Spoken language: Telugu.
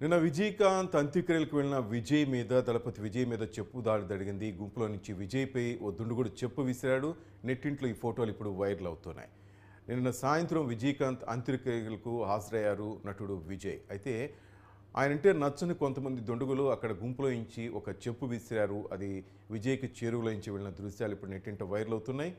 నిన్న విజయకాంత్ అంత్యక్రియలకు వెళ్ళిన దళపతి విజయ్ మీద చెప్పు దాడి జరిగింది. గుంపులో నుంచి విజయ్పై ఓ దుండగుడు చెప్పు విసిరాడు. నెట్టింట్లో ఈ ఫోటోలు ఇప్పుడు వైరల్ అవుతున్నాయి. నిన్న సాయంత్రం విజయకాంత్ అంత్యక్రియలకు హాజరయ్యారు నటుడు విజయ్. అయితే ఆయనంటే నచ్చని కొంతమంది దుండగులు అక్కడ గుంపులో నుంచి ఒక చెప్పు విసిరారు. అది విజయ్కి చేరువలో నుంచి వెళ్ళిన దృశ్యాలు ఇప్పుడు నెట్టింట వైరల్ అవుతున్నాయి.